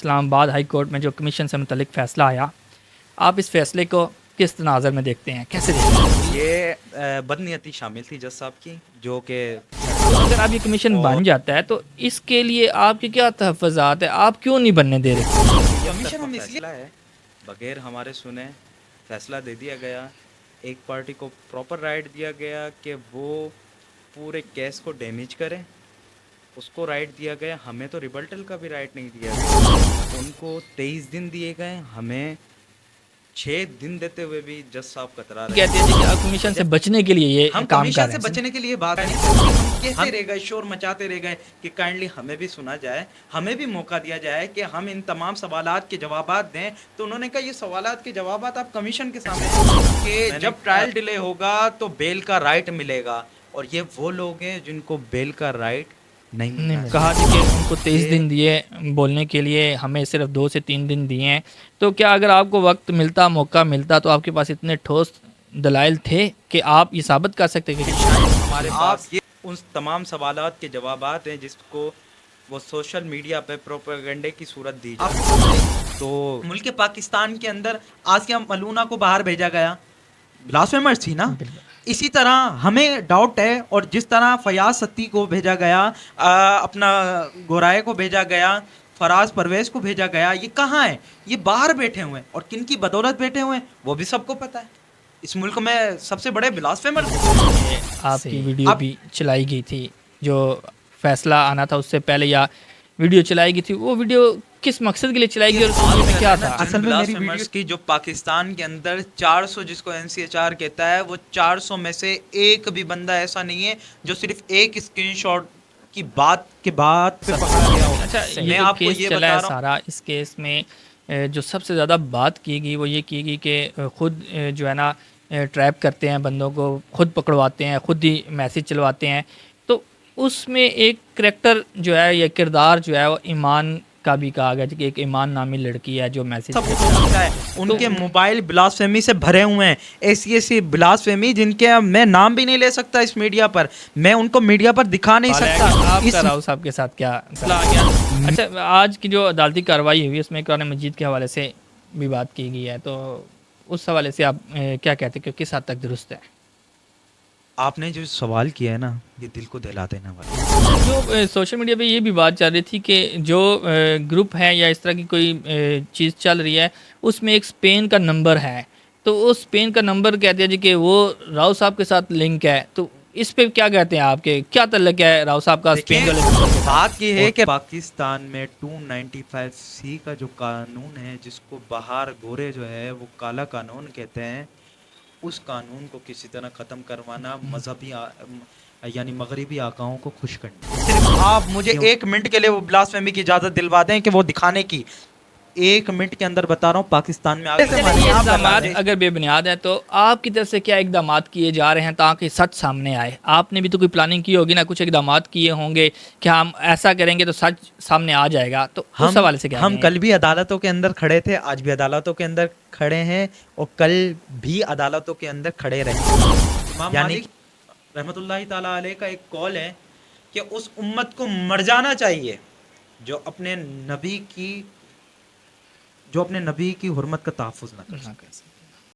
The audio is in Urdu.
اسلام آباد ہائی کورٹ میں جو کمیشن سے متعلق فیصلہ آیا، آپ اس فیصلے کو کس تناظر میں دیکھتے ہیں، کیسے دیکھتے ہیں؟ یہ بدنیتی شامل تھی جج صاحب کی، جو کہ تو اگر آپ یہ کمیشن بن جاتا ہے تو اس کے لیے آپ کے کیا تحفظات ہیں، آپ کیوں نہیں بننے دے رہے؟ کمیشن ہم فیصلہ ہے بغیر ہمارے سنے فیصلہ دے دیا گیا. ایک پارٹی کو پراپر رائٹ دیا گیا کہ وہ پورے کیس کو ڈیمیج کرے، اس کو رائٹ دیا گیا. ہمیں تو ریبلٹل کا بھی رائٹ نہیں دیا گیا. ان کو 23 دن دیے گئے، ہمیں 6 دن دیتے ہوئے بھی جج صاحب کترا رہے کہتے ہیں کہ آپ کمیشن سے بچنے کے لیے یہ ہم کام کر کمیشن رہے سے ہیں. بچنے کے لیے بات نہیں کرتے. ہم کہتے رہ گئے، شور مچاتے رہ گئے کہ کائنڈلی ہمیں بھی سنا جائے، ہمیں بھی موقع دیا جائے کہ ہم ان تمام سوالات کے جوابات دیں. تو انہوں نے کہا یہ سوالات کے جوابات آپ کمیشن کے سامنے دیں کہ جب ٹرائل ڈیلے ہوگا تو بیل کا رائٹ ملے گا. اور یہ وہ لوگ ہیں جن کو بیل کا رائٹ نہیں ملتا. کہا جی کہ ان کو 23 دن دیے بولنے کے لیے، ہمیں صرف 2 سے 3 دن دیے ہیں. تو کیا اگر آپ کو وقت ملتا، موقع ملتا، تو آپ کے پاس اتنے ٹھوس دلائل تھے کہ آپ یہ ثابت کر سکتے کہ ہمارے پاس یہ ان تمام سوالات کے جوابات ہیں جس کو وہ سوشل میڈیا پہ پروپیگنڈے کی صورت دی جاتی. تو ملک پاکستان کے اندر آسیہ ملونہ کو باہر بھیجا گیا، بلاسفیمرز تھی نا. اسی طرح ہمیں ڈاؤٹ ہے، اور جس طرح فیاض ستی کو بھیجا گیا، اپنا گورائے کو بھیجا گیا، فراز پرویز کو بھیجا گیا، یہ کہاں ہیں؟ یہ باہر بیٹھے ہوئے ہیں. اور کن کی بدولت بیٹھے ہوئے ہیں وہ بھی سب کو پتہ ہے. اس ملک میں سب سے بڑے بلاسفیمر آپ کی ویڈیو بھی چلائی گئی تھی جو فیصلہ آنا تھا اس سے پہلے، یا ویڈیو چلائی گئی تھی، وہ ویڈیو کس مقصد کے لیے چلائی گئی اور اس ویڈیو میں کیا تھا؟ اصل میں میری ویڈیو کی جو پاکستان کے اندر 400 جس کو NCHR کہتا ہے، وہ 400 میں سے ایک بھی بندہ ایسا نہیں ہے جو صرف ایک اسکرین شاٹ کی بات کے بعد پہ پکڑا گیا ہو. اچھا، یہ جو کیس چلا ہے سارا، اس کیس میں جو سب سے زیادہ بات کی گئی وہ یہ کی گئی کہ خود جو ہے نا ٹریپ کرتے ہیں بندوں کو، خود پکڑواتے ہیں، خود ہی میسیج چلواتے ہیں. تو اس میں ایک کریکٹر جو ہے یا کردار جو ہے وہ ایمان کا بھی کہا گیا کہ ایک ایمان نامی لڑکی ہے جو میسیج ہے. ان کے موبائل بلاسفیمی سے بھرے ہوئے ہیں، ایسی بلاسفیمی جن کے میں نام بھی نہیں لے سکتا اس میڈیا پر، میں ان کو میڈیا پر دکھا نہیں سکتا. آپ کا راؤ صاحب کے ساتھ کیا مسئلہ آ گیا؟ اچھا، آج کی جو عدالتی کارروائی ہوئی اس میں قرآن مجید کے حوالے سے بھی بات کی گئی ہے، تو اس حوالے سے آپ کیا کہتے ہیں کہ کس حد تک درست ہے؟ آپ نے جو سوال کیا ہے نا، یہ دل کو دہلا دینے والا. جو سوشل میڈیا پہ یہ بھی بات چل رہی تھی کہ جو گروپ ہے یا اس طرح کی کوئی چیز چل رہی ہے، اس میں ایک اسپین کا نمبر ہے، تو اس اسپین کا نمبر کہتے ہیں جی کہ وہ راؤ صاحب کے ساتھ لنک ہے. تو اس پہ کیا کہتے ہیں آپ کے کیا تعلق ہے راؤ صاحب کا اسپین والے نمبر کے ساتھ؟ بات یہ ہے کہ پاکستان میں 295C کا جو قانون ہے، جس کو باہر گورے جو ہے وہ کالا قانون کہتے ہیں، اس قانون کو کسی طرح ختم کروانا، مذہبی یعنی مغربی آقاؤں کو خوش کرنا. صرف آپ مجھے 1 منٹ کے لیے وہ بلاسفیمی کی اجازت دلوا دیں کہ وہ دکھانے کی 1 منٹ کے اندر بتا رہا ہوں پاکستان میں یہ اقدامات اگر بے بنیاد ہے تو آپ کی طرف سے کیا اقدامات کیے جا رہے ہیں تاکہ سچ سامنے آئے؟ آپ نے بھی تو کوئی پلاننگ کی ہوگی نا، کچھ اقدامات کیے ہوں گے کہ ہم ایسا کریں گے تو سچ سامنے آ جائے گا. تو اس حوالے سے کیا ہم کل بھی عدالتوں کے اندر کھڑے تھے، آج بھی عدالتوں کے اندر کھڑے ہیں، اور کل بھی عدالتوں کے اندر کھڑے رہیں. امام مالک رحمۃ اللہ تعالیٰ علیہ کا ایک قول ہے کہ اس امت کو مر جانا چاہیے جو اپنے نبی کی حرمت کا تحفظ نہ کر سکے.